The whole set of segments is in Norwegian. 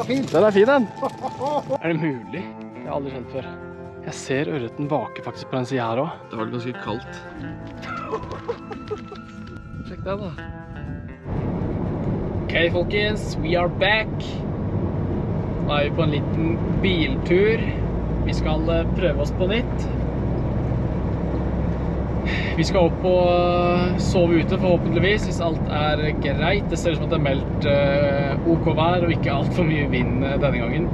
fin. Den er fin, den. Er det mulig? Det har jeg aldri skjønt før. Jeg ser ørreten vake faktisk på den siden her også. Det var ganske kaldt. Sjekk den da. Ok, folkens, we are back. Nå er vi på en liten biltur. Vi skal prøve oss på nytt. Vi skal opp og sove ute forhåpentligvis, hvis alt er greit. Det ser ut som at det er meldt OK vær og ikke alt for mye vind denne gangen.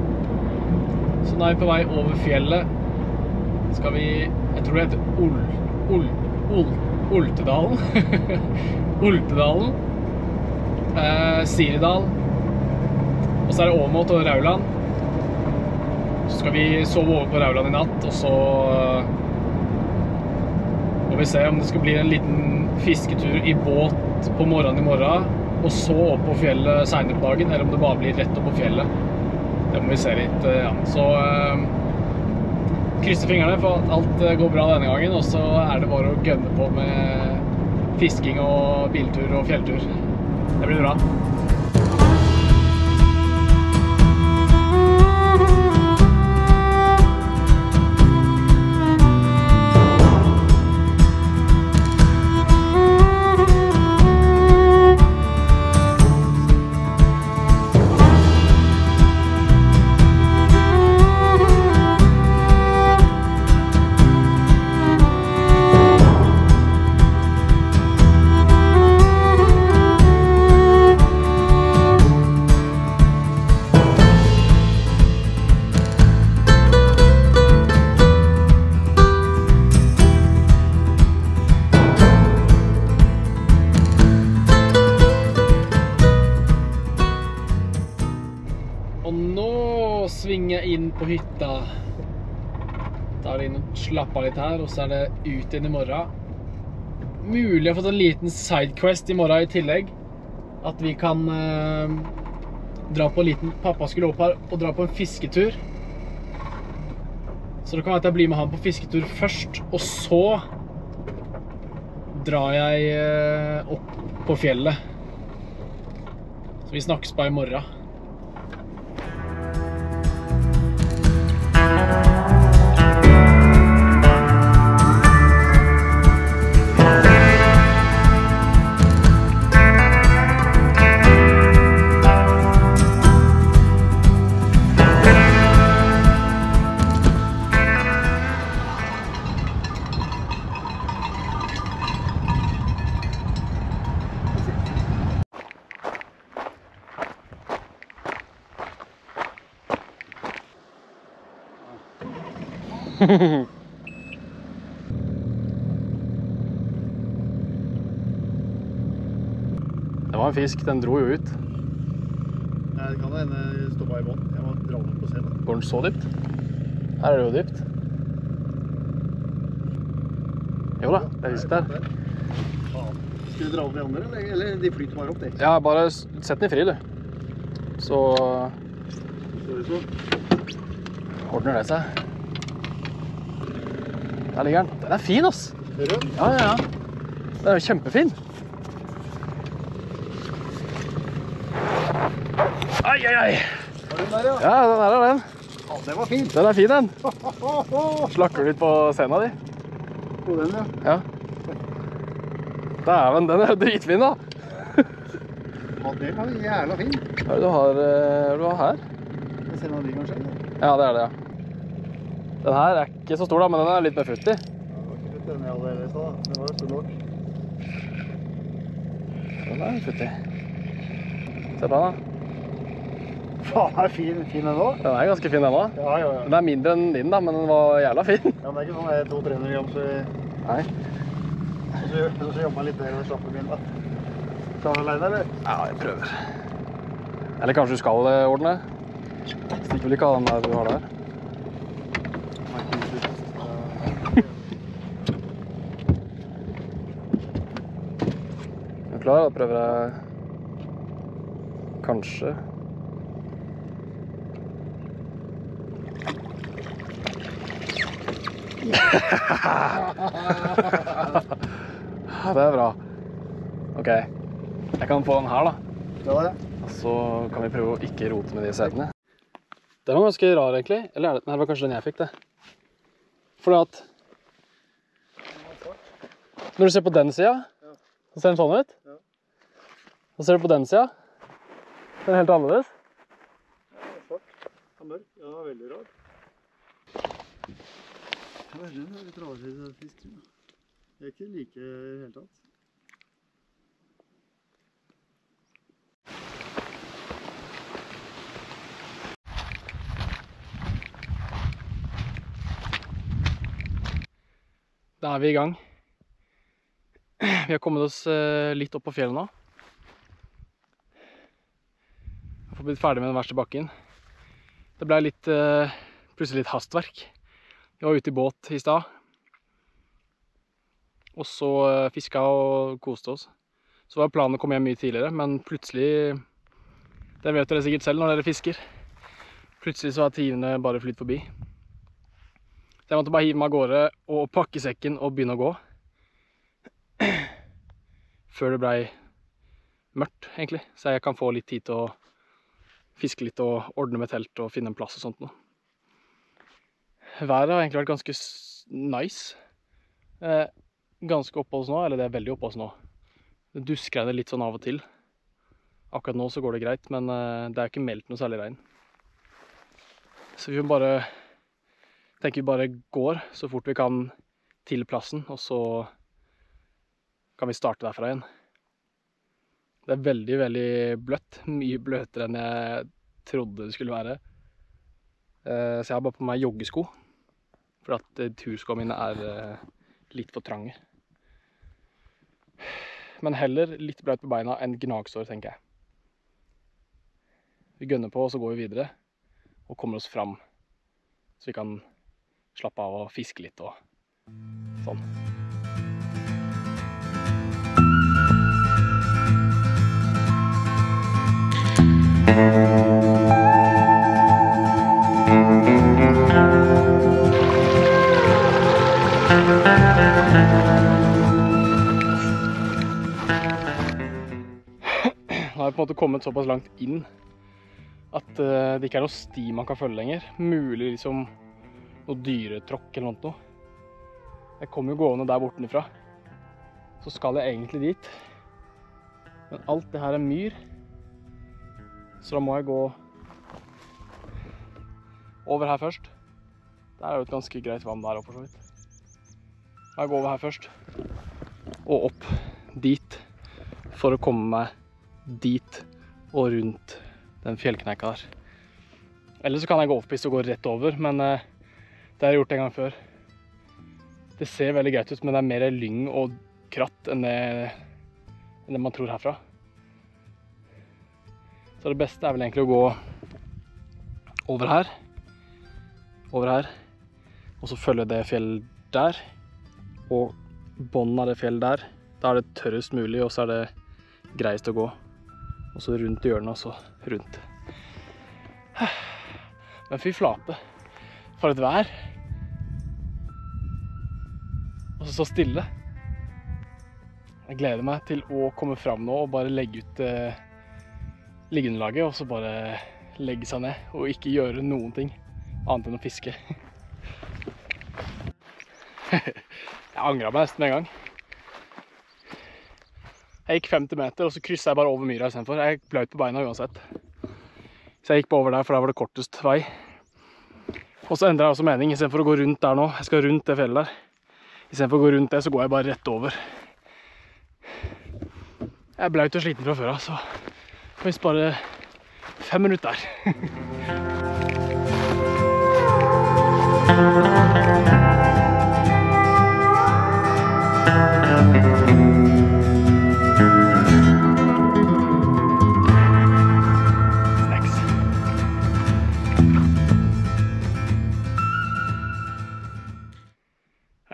Så nå er vi på vei over fjellet. Skal vi, jeg tror det heter Oltedalen. Oltedalen. Siridal. Og så er det Åmot og Rauland. Så skal vi sove over på Rauland i natt, og så må vi se om det skal bli en liten fisketur i båt på morgenen i morgen, og så opp på fjellet senere på dagen, eller om det bare blir rett opp på fjellet. Det må vi se litt, ja. Så krysse fingrene for at alt går bra denne gangen, og så er det bare å gønne på med fisking og biltur og fjelltur. Det blir bra. Svinge inn på hytta. Tar inn og slapper litt her, og så er det ut inn i morgen. Mulig å få en liten sidequest i morgen i tillegg. At vi kan dra på en liten, pappa skulle opp her og dra på en fisketur. Så det kan være at jeg blir med han på fisketur først, og så drar jeg opp på fjellet. Så vi snakkes bare i morgen. Det var en fisk, den dro jo ut. Nei, det kan hende stoppa i bånd. Jeg må dra den på scenen. Går den så dypt? Her er det jo dypt. Jo da, det er fisk der. Skal du dra opp de andre, eller de flyter bare opp det? Ja, bare sett den i fri, du. Så ordner det seg. Der ligger den. Den er fin, ass. Ser du? Ja, ja, ja. Den er jo kjempefin. Ai, ai, ai. Har du den der, ja? Ja, den er den. Ja, den var fin. Den er fin, den. Slakker du litt på scenen di? På den, ja. Ja. Dæven, den er jo dritfin, da. Ja, det var jævla fin. Hva er det du har her? Jeg ser noen de kanskje. Ja, det er det, ja. Den her er ikke så stor da, men den er litt mer frutti. Ja, det var ikke frutti den jeg hadde i stad. Den var jo stor nok. Den er frutti. Se på den da. Faen, den er fin den nå. Den er ganske fin den da. Ja, ja, ja. Den er mindre enn din da, men den var jævla fin. Ja, men det er ikke sånn 200-300 gram, så Nei. Så jobber jeg litt der og slapper min da. Skal du alene, eller? Ja, jeg prøver. Eller kanskje du skal ordne? Stikker vel ikke av den der du har der. Er du klar? Da prøver jeg kanskje. Det er bra. Ok, jeg kan få den her da. Ja, det. Så kan vi prøve å ikke rote med de setene. Den var ganske rar egentlig. Eller er det, nei, det var kanskje den jeg fikk det. Fordi at når du ser på den siden, så ser den sånn ut. Så ser du på den siden, så er den helt annerledes. Ja, det er svart. Det er mørk. Ja, det var veldig rar. Ja, den er litt rarere fisk. Det er ikke like i det hele tatt. Da er vi i gang. Vi har kommet oss litt opp på fjellet nå. Vi har blitt ferdig med den verste bakken. Det ble plutselig litt hastverk. Vi var ute i båt i stad. Og så fisket og koste oss. Så var planen å komme hjem mye tidligere, men plutselig, det vet dere sikkert selv når dere fisker, plutselig så har tidene bare flytt forbi. Så jeg måtte bare hive meg av gårde og pakke sekken og begynne å gå. Før det ble mørkt, egentlig. Så jeg kan få litt tid til å fiske litt og ordne med telt og finne en plass og sånt nå. Været har egentlig vært ganske nice. Ganske oppe hos nå, eller det er veldig oppe hos nå. Det duskregner litt sånn av og til. Akkurat nå så går det greit, men det er ikke meldt noe særlig regn. Så vi tenker vi bare går så fort vi kan til plassen, og så kan vi starte derfra igjen. Det er veldig, veldig bløtt. Mye bløtere enn jeg trodde det skulle være. Så jeg har bare på meg joggesko, for at turskoene mine er litt for trange. Men heller litt bløt på beina enn gnagsår, tenker jeg. Vi gønner på, og så går vi videre, og kommer oss fram, så vi kan slappe av og fiske litt og sånn. Nå har vi på en måte kommet såpass langt inn at det ikke er noe sti man kan følge lenger. Mulig liksom noe dyretråkk eller noe. Jeg kommer jo gående der bortenifra. Så skal jeg egentlig dit. Men alt det her er myr. Så da må jeg gå over her først. Det er jo et ganske greit vann der oppe for så vidt. Jeg går over her først. Og opp dit. For å komme meg dit og rundt den fjellkneika der. Eller så kan jeg gå oppist og gå rett over, men det har jeg gjort en gang før. Det ser veldig greit ut, men det er mer lyng og kratt enn det man tror herfra. Så det beste er vel egentlig å gå over her, og så følge det fjellet der, og bånden av det fjellet der. Da er det tørrest mulig, og så er det greiest å gå. Og så rundt i hjørnet, og så rundt. Men fy flate, for et vær. Og så stille. Jeg gleder meg til å komme fram nå og bare legge ut liggeunderlaget, og så bare legge seg ned og ikke gjøre noen ting annet enn å fiske. Jeg angret meg nesten med en gang. Jeg gikk 50 meter, og så krysset jeg bare over myra i stedet for. Jeg ble ut på beina uansett. Så jeg gikk på over der, for der var det kortest vei. Og så endret jeg også mening, i stedet for å gå rundt der nå. Jeg skal rundt det fjellet der. I stedet for å gå rundt det, så går jeg bare rett over. Jeg ble ut og sliten fra før av, så hvis bare 5 minutter der.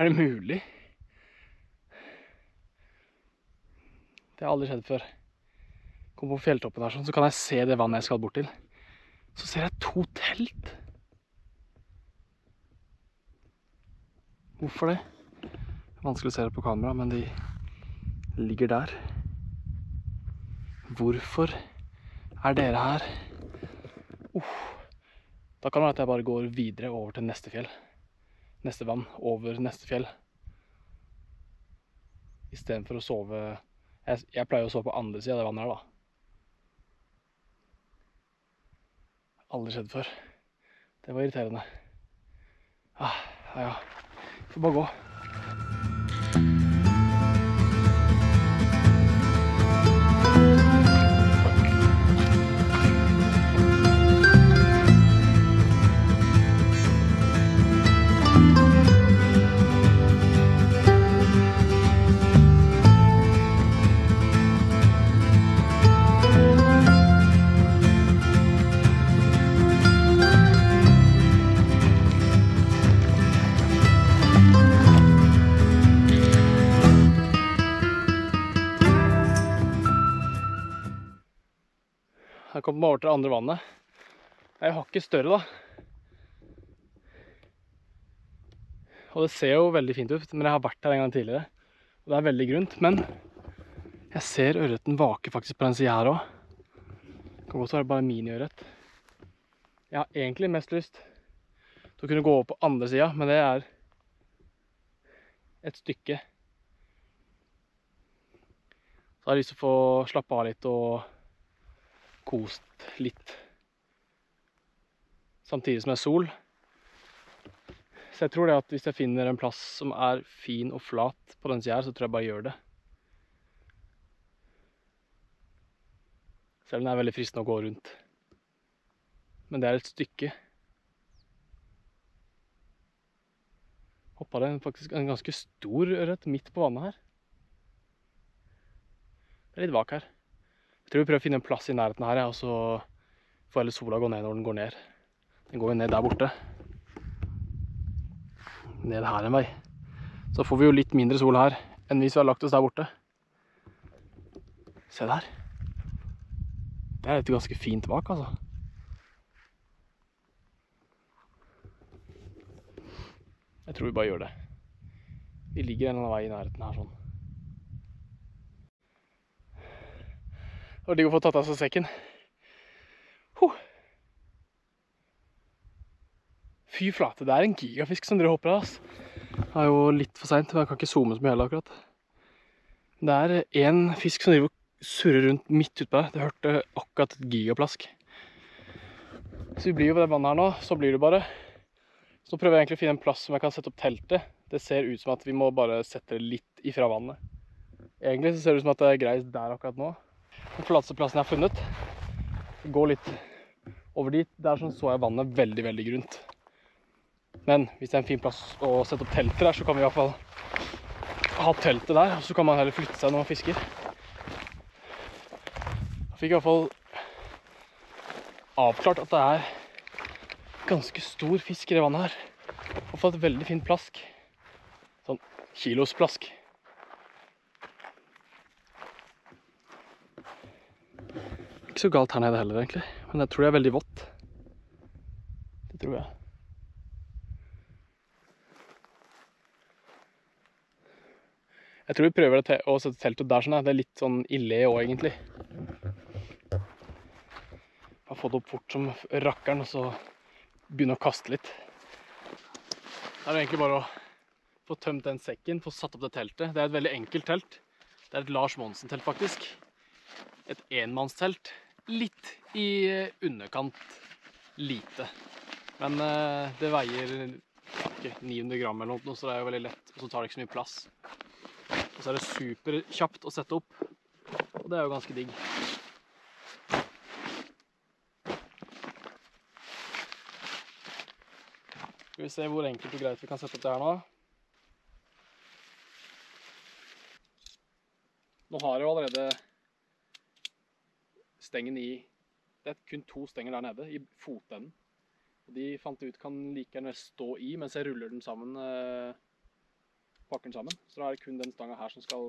Er det mulig? Det har aldri skjedd før. Kom på fjelltoppen her sånn, så kan jeg se det vannet jeg skal bort til. Så ser jeg 2 telt. Hvorfor det? Det er vanskelig å se det på kamera, men de ligger der. Hvorfor er dere her? Da kan det være at jeg bare går videre over til neste fjell. Neste vann, over neste fjell. I stedet for å sove... Jeg pleier å sove på andre siden av det vannet her da. Aldri skjedd før. Det var irriterende. Ja. Får bare gå. Jeg kom over til det andre vannet. Jeg har ikke større da. Og det ser jo veldig fint ut, men jeg har vært her en gang tidligere. Og det er veldig grunt, men jeg ser ørreten vake faktisk på den siden her også. Det kan godt være bare mini-ørret. Jeg har egentlig mest lyst til å kunne gå over på andre siden, men det er et stykke. Så jeg har lyst til å få slappe av litt og kost litt. Samtidig som det er sol. Så jeg tror det at hvis jeg finner en plass som er fin og flat på den siden her, så tror jeg bare gjør det. Selv om det er veldig fristende å gå rundt. Men det er et stykke. Hoppet det faktisk en ganske stor ørret midt på vannet her. Det er litt vak her. Jeg tror vi prøver å finne en plass i nærheten her, og så får heller sola gå ned når den går ned. Den går jo ned der borte. Ned her en vei. Så får vi jo litt mindre sol her enn hvis vi har lagt oss der borte. Se der. Det er et ganske fint vak, altså. Jeg tror vi bare gjør det. Vi ligger en eller annen vei i nærheten her sånn. Det var digg å få tatt av seg sekken. Fy flate, det er en gigafisk som dere hopper av, ass. Det er jo litt for sent, men jeg kan ikke zoome så mye heller akkurat. Det er en fisk som driver og surrer rundt midt ute på der. Det hørte akkurat et gigaplask. Så vi blir jo ved det vannet her nå, så blir det bare. Så prøver jeg egentlig å finne en plass som jeg kan sette opp teltet. Det ser ut som at vi må bare sette det litt ifra vannet. Egentlig så ser det ut som at det er greit der akkurat nå. Den flateste plassen jeg har funnet. Gå litt over dit. Der sånn så jeg vannet veldig, veldig grunt. Men hvis det er en fin plass å sette opp teltet der, så kan vi i hvert fall ha teltet der, og så kan man heller flytte seg når man fisker. Jeg fikk i hvert fall avklart at det er ganske stor fisk i det vannet her. Og fått et veldig fint plask. Sånn kilosplask. Ikke så galt her nede heller egentlig, men jeg tror det er veldig vått. Det tror jeg. Jeg tror vi prøver å sette teltet der sånn. Det er litt sånn ille også egentlig. Jeg har fått opp fort som rakkeren, og så begynne å kaste litt. Det er egentlig bare å få tømt den sekken, få satt opp det teltet. Det er et veldig enkelt telt. Det er et Lars Monsen-telt faktisk. Et enmannstelt. Litt i underkant lite. Men det veier ikke 900 gram eller noe, så det er jo veldig lett. Og så tar det ikke så mye plass. Og så er det super kjapt å sette opp. Og det er jo ganske digg. Skal vi se hvor enkelt og greit vi kan sette opp det her nå. Nå har jeg jo allerede stengen i, det er kun 2 stenger der nede i fotenden. Og de fant ut kan like gjerne stå i mens jeg ruller den sammen, pakker den sammen. Så da er det kun den stangen her som skal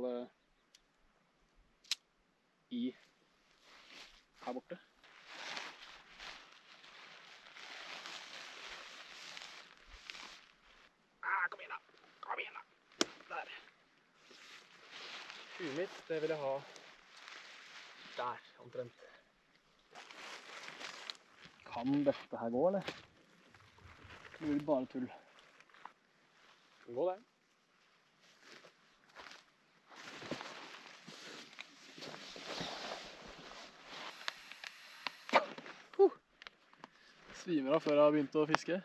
i her borte. Kom igjen da! Kom igjen da! Der. Huet mitt, det vil jeg ha der, omtrent. Kan dette her gå, eller? Det blir bare tull. Det går det. Svimer av før jeg har begynt å fiske.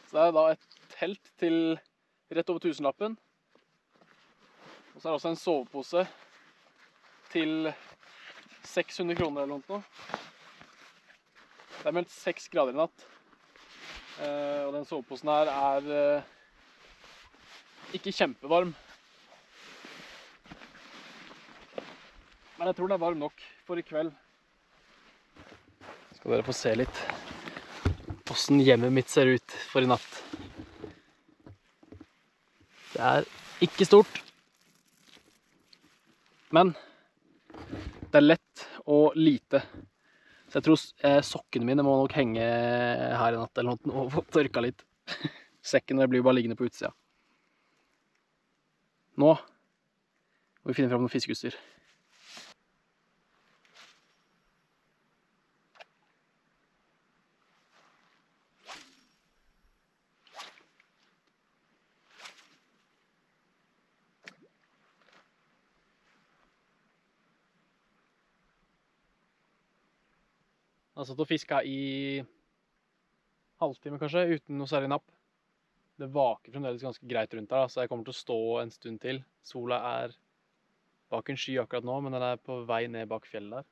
Så det er da et telt til rett over 1000-lappen. Og så er det også en sovepose til 600 kroner eller noe. Det er meldt 6 grader i natt. Og den soveposen her er ikke kjempevarm. Men jeg tror den er varm nok for i kveld. Skal dere få se litt hvordan hjemmet mitt ser ut for i natt. Det er ikke stort, men det er lett og lite. Så jeg tror sokkene mine må nok henge her i natt eller noe og få tørka litt. Sekkene blir jo bare liggende på utsida. Nå må vi finne fram noe fiskeutstyr. Jeg har satt og fisket i halvtime kanskje, uten noe særlig napp. Det vaker fremdeles ganske greit rundt her, så jeg kommer til å stå en stund til. Sola er bak en sky akkurat nå, men den er på vei ned bak fjellet der.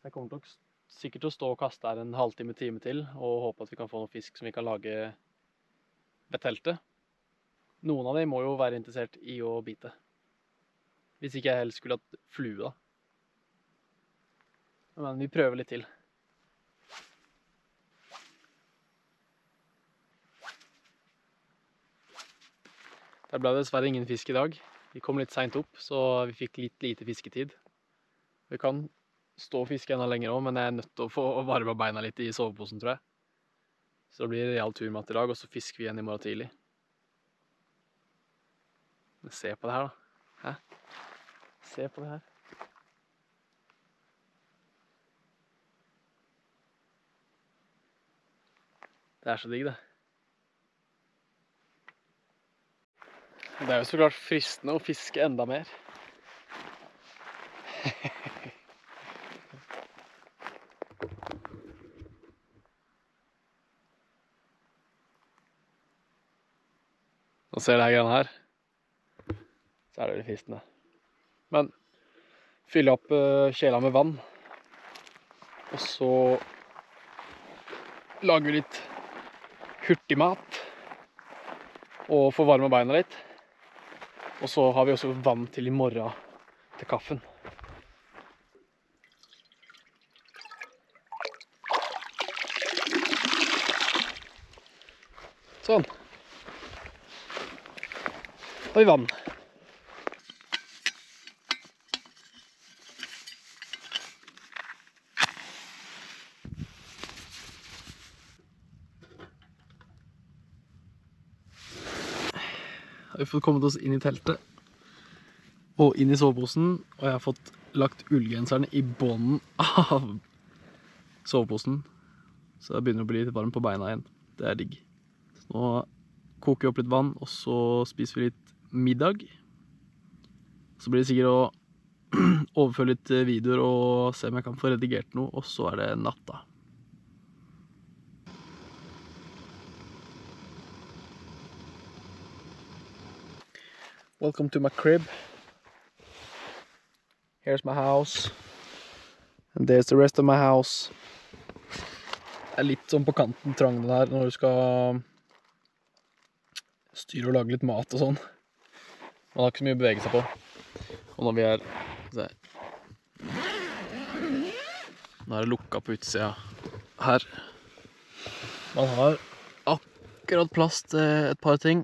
Jeg kommer nok sikkert til å stå og kaste her en halvtime-time til, og håpe at vi kan få noe fisk som vi kan lage ved teltet. Noen av dem må jo være interessert i å bite. Hvis ikke jeg helst skulle hatt flue da. Men vi prøver litt til. Der ble det dessverre ingen fisk i dag. Vi kom litt sent opp, så vi fikk litt lite fisketid. Vi kan stå og fiske enda lenger også, men jeg er nødt til å få varme beina litt i soveposen, tror jeg. Så det blir real turmat i dag, og så fisker vi igjen i morgen tidlig. Men se på det her da. Hæ? Se på det her. Det er så digg, det. Det er jo så klart fristende å fiske enda mer. Nå ser det her grann her. Så er det veldig fristende. Men fylle opp kjela med vann. Og så lager vi litt hurtigmat og få varme beina litt. Og så har vi også vann til i morgen til kaffen. Sånn. Da har vi vann. Vi har fått kommet oss inn i teltet og inn i soveposen, og jeg har fått lagt ullgenseren i bånden av soveposen, så det begynner å bli litt varmt på beina igjen. Det er digg. Så nå koker vi opp litt vann, og så spiser vi litt middag. Så blir det sikkert å overføre litt videoer og se om jeg kan få redigert noe, og så er det natta. Welcome to my crib. Here's my house. And there's the rest of my house. Det er litt sånn på kanten trang den her når du skal styre og lage litt mat og sånn. Man har ikke så mye å bevege seg på. Og når vi er... Se. Nå er det lukket på utsida her. Man har akkurat plass til et par ting.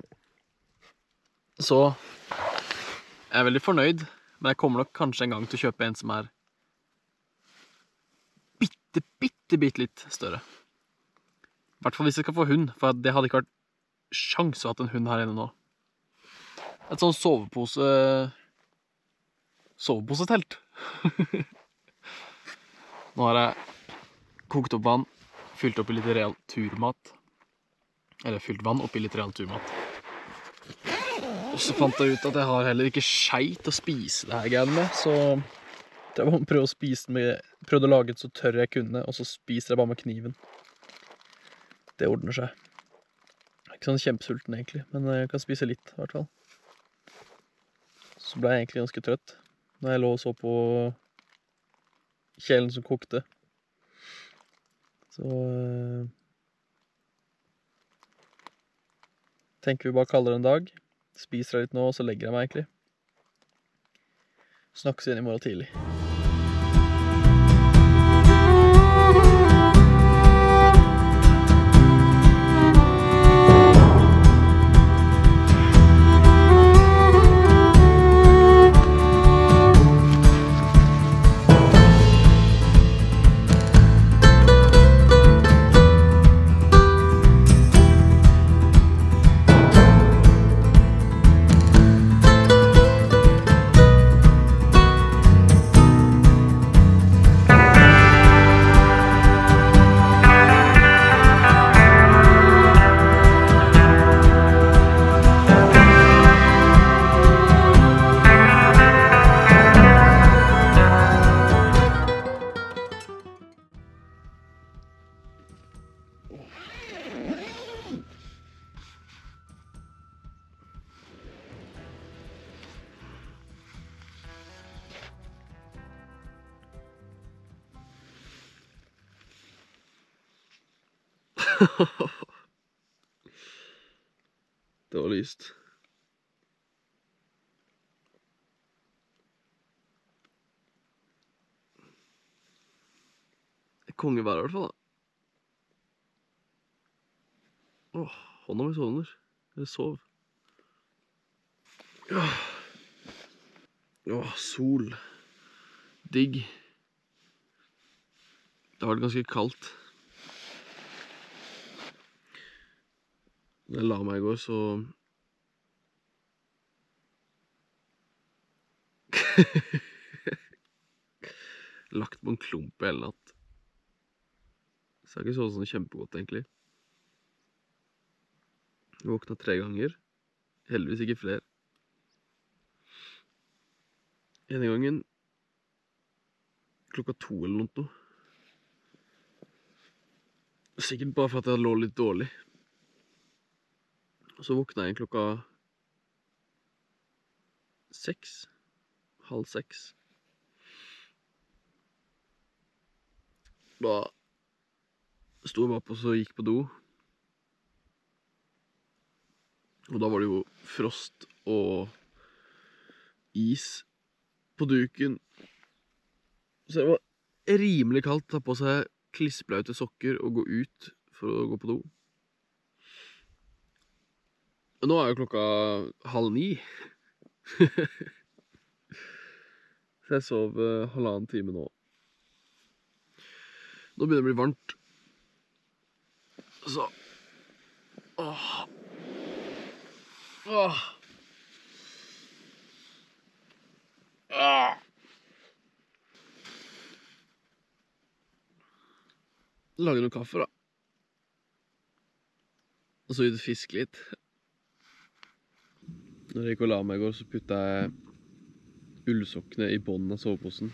Så jeg er veldig fornøyd, men jeg kommer nok kanskje en gang til å kjøpe en som er bitte litt større. I hvert fall hvis jeg skal få hund, for det hadde ikke vært sjans å ha en hund her inne nå. Et sånn soveposetelt. Nå har jeg kokt opp vann, fylt opp i litt real turmat. Eller fylt vann oppi litt real turmat. Og så fant jeg ut at jeg har heller ikke skei til å spise det her greiene med, så jeg må prøve å spise den med, prøvde å lage det så tørr jeg kunne, og så spiser jeg bare med kniven. Det ordner seg. Jeg er ikke sånn kjempesulten egentlig, men jeg kan spise litt i hvert fall. Så ble jeg egentlig ganske trøtt når jeg lå og så på kjelen som kokte. Så tenker vi bare kaller det en dag. Spiser jeg litt nå, og så legger jeg meg egentlig. Snakkes igjen i morgen tidlig. Det var lyst. Kongevær i hvert fall da. Åh, hånda mi sovner. Jeg sov. Åh, sol. Digg. Det har vært ganske kaldt. Når jeg la meg i går, så lagt på en klump i hele natt. Så jeg har ikke sånn kjempegodt, egentlig. Jeg våkna 3 ganger. Heldigvis ikke flere. Ene gangen klokka 2 eller noe. Sikkert bare for at jeg lå litt dårlig. Og så våkna jeg klokka 6, halv 6. Da sto jeg bare på og gikk på do. Og da var det jo frost og is på duken. Så det var rimelig kaldt å ta på seg klissblaute sokker og gå ut for å gå på do. Og nå er jo klokka 8:30. Så jeg sov 1,5 time nå. Nå begynner det å bli varmt. Så lage noe kaffe da. Og så ut og fiske litt. Når jeg gikk og la meg i går, så puttet jeg ullsokkene i bånden av soveposen.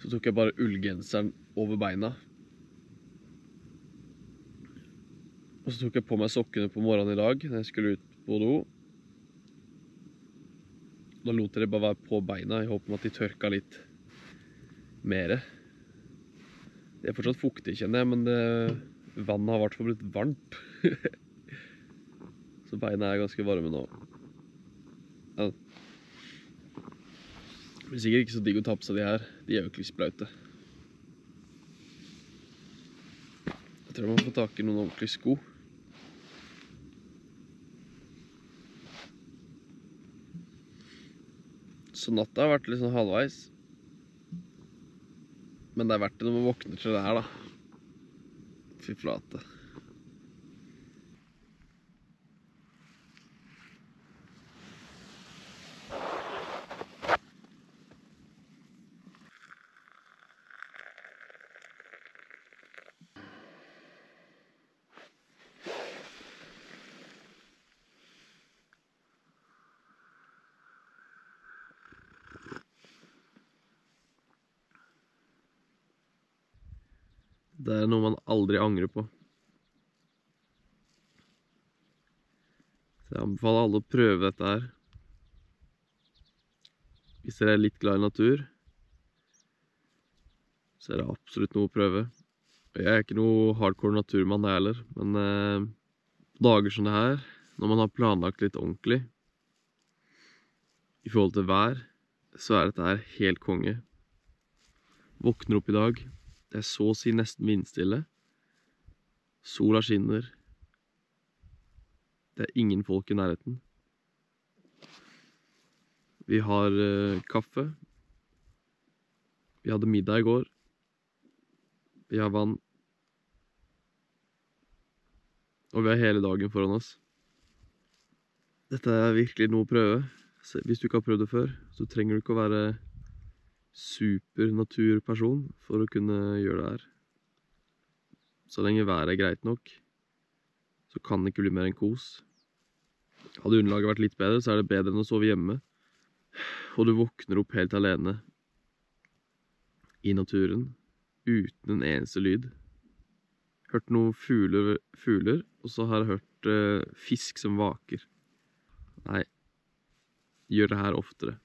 Så tok jeg bare ullgenseren over beina. Og så tok jeg på meg sokkene på morgenen i dag, når jeg skulle ut på do. Da lot jeg det bare være på beina, i håp om at de tørka litt mere. Det er fortsatt fuktig, kjenner jeg, men vannet har i hvert fall blitt varmt. Så beina er ganske varme nå. Ja. Det blir sikkert ikke så digg å ta på seg de her. De er jo klissblaute. Jeg tror jeg må få tak i noen ordentlige sko. Så natta har vært litt sånn halvveis. Men det er verdt det når man våkner til det her da. Fy flate. Det er noe man aldri angrer på. Så jeg anbefaler alle å prøve dette her. Hvis dere er litt glad i natur, så er det absolutt noe å prøve. Jeg er ikke noe hardcore naturmann heller, men på dager som det her, når man har planlagt litt ordentlig, i forhold til vær, så er dette her helt konge. Våkner opp i dag, det er så å si nesten vindstille. Sola skinner. Det er ingen folk i nærheten. Vi har kaffe. Vi hadde middag i går. Vi har vann. Og vi har hele dagen foran oss. Dette er virkelig noe å prøve. Hvis du ikke har prøvd det før, så trenger du ikke å være super naturperson for å kunne gjøre det her. Så lenge været er greit nok, så kan det ikke bli mer enn kos. Hadde underlaget vært litt bedre, så er det bedre enn å sove hjemme. Og du våkner opp helt alene i naturen, uten en eneste lyd. Hørt noen fugler, og så har jeg hørt fisk som vaker. Nei, gjør det her oftere.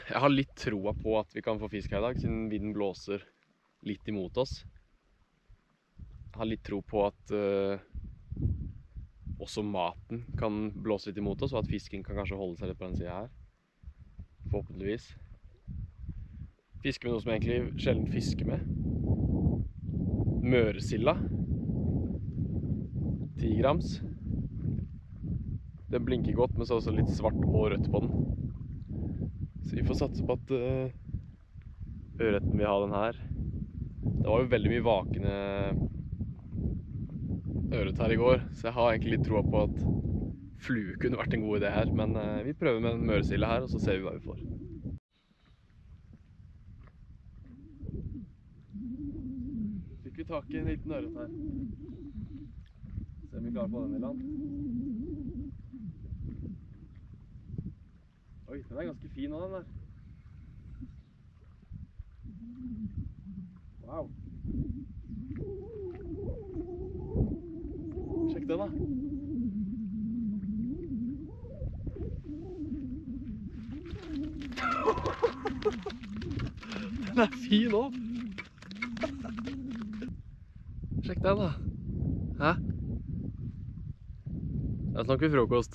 Jeg har litt troa på at vi kan få fisk her i dag, siden vinden blåser litt imot oss. Jeg har litt tro på at også maten kan blåse litt imot oss, og at fisken kan kanskje holde seg litt på den siden her. Forhåpentligvis. Fisker med noe som jeg egentlig sjelden fisker med. Møresilla. 10 grams. Den blinker godt, men så er det også litt svart og rødt på den. Så vi får satse på at ørreten vil ha den her. Det var jo veldig mye vakende ørret her i går, så jeg har egentlig litt troa på at flue kunne vært en god idé her. Men vi prøver med en møresille her, og så ser vi hva vi får. Fikk vi tak i en liten ørret her. Se om vi klarer på den i land. Oi, den er ganske fin også, den der. Wow. Sjekk den da. Den er fin også. Sjekk den da. Hæ? Der snakker vi frokost.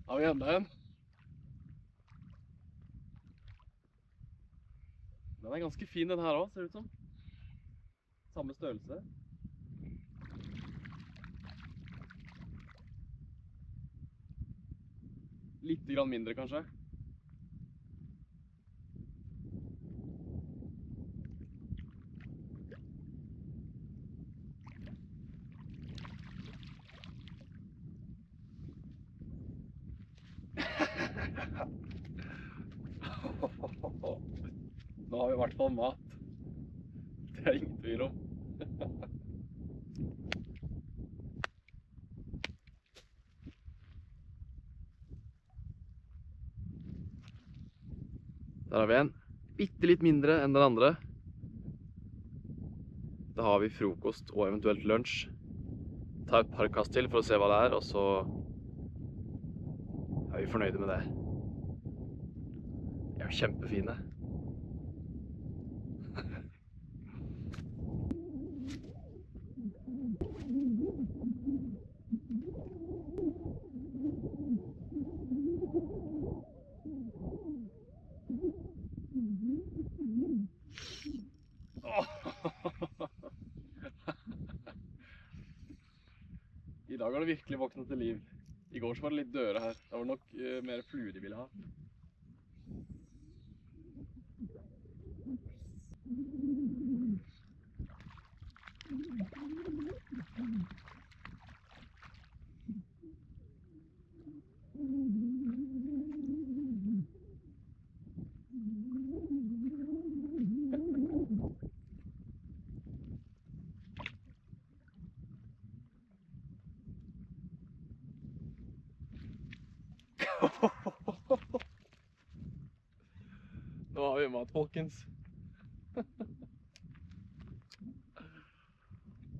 Har vi enda en? Den er ganske fin den her også, ser det ut som. Samme størrelse. Litt grann mindre kanskje. Nå har vi i hvert fall mat. Det er ingen tvil om. Der har vi en. Bitte litt mindre enn den andre. Da har vi frokost og eventuelt lunsj. Ta et par kast til for å se hva det er, og så er vi fornøyde med det. De er jo kjempefine. I dag har det virkelig våknet til liv. I går så var det litt døre her. Det var nok mer fluer de ville ha. godt, folkens.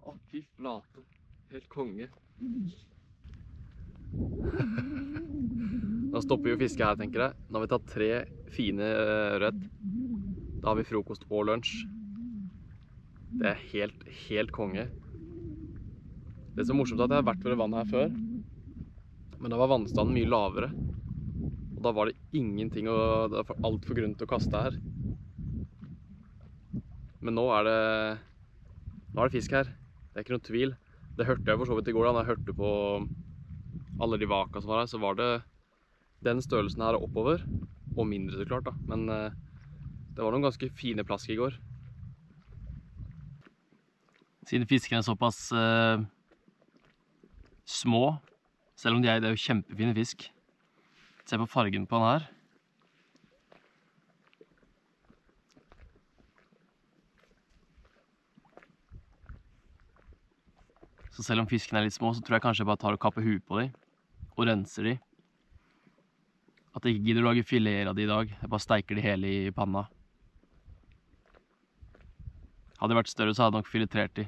Å, fy flate. Helt konge. Da stopper vi å fiske her, tenker jeg. Nå har vi tatt 3 fine ørret. Da har vi frokost og lunsj. Det er helt konge. Det som er morsomt er at jeg har vært ved vannet her før, men da var vannstanden mye lavere. Og da var det ingenting, og det var alt for grunn til å kaste her. Men nå er det fisk her. Det er ikke noen tvil. Det hørte jeg for så vidt i går da jeg hørte på alle de vaka som var her, så var det den størrelsen her oppover, og mindre så klart da. Men det var noen ganske fine plask i går. Siden fiskene er såpass små, selv om det er jo kjempefine fisk. Se på fargen på den her. Så selv om fiskene er litt små, så tror jeg kanskje jeg bare tar og kapper huet på dem, og renser dem. At jeg ikke gidder å lage fileter av dem i dag. Jeg bare steiker de hele i panna. Hadde det vært større, så hadde jeg nok filetert de.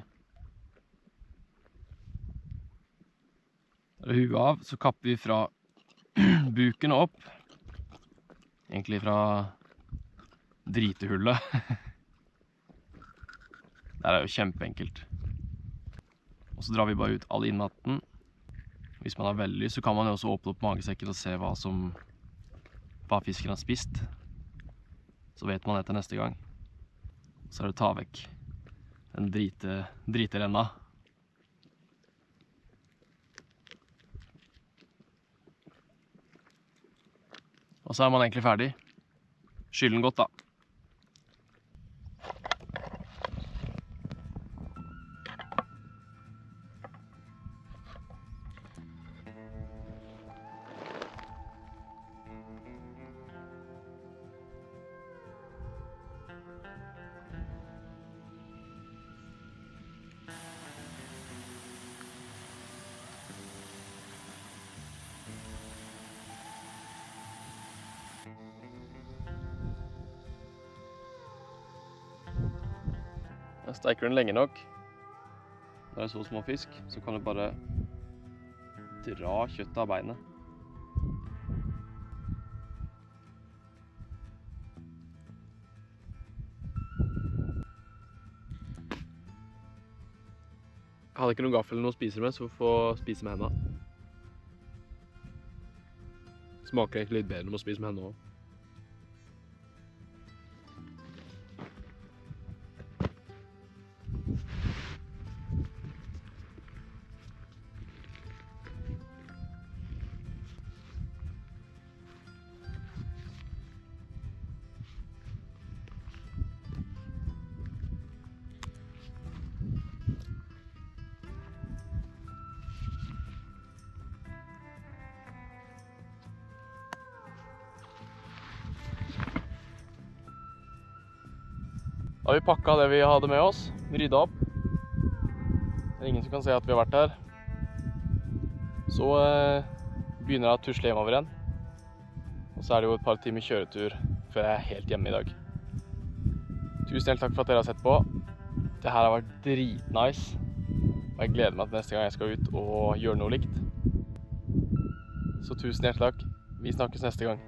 Da er huet av, så kapper vi fra buken og opp. Egentlig fra dritehullet. Det er jo kjempeenkelt. Og så drar vi bare ut all innmaten. Hvis man har veldig lyst, så kan man jo også åpne opp magesekken og se hva fisken har spist. Så vet man det til neste gang. Så er det å ta vekk den driterenna. Og så er man egentlig ferdig. Skyll den godt da. Steiker den lenge nok, når det er så små fisk, så kan du bare dra kjøttet av beinet. Jeg hadde ikke noen gaffel eller noe å spise med, så vi får spise med hendene. Smaker egentlig litt bedre enn å spise med hendene også. Da har vi pakket det vi hadde med oss, ryddet opp. Det er ingen som kan se at vi har vært her. Så begynner jeg å tusle hjemover igjen. Og så er det jo et par timer kjøretur før jeg er helt hjemme i dag. Tusen takk for at dere har sett på. Dette har vært dritnice. Og jeg gleder meg til neste gang jeg skal ut og gjøre noe likt. Så tusen hjertelig takk. Vi snakkes neste gang.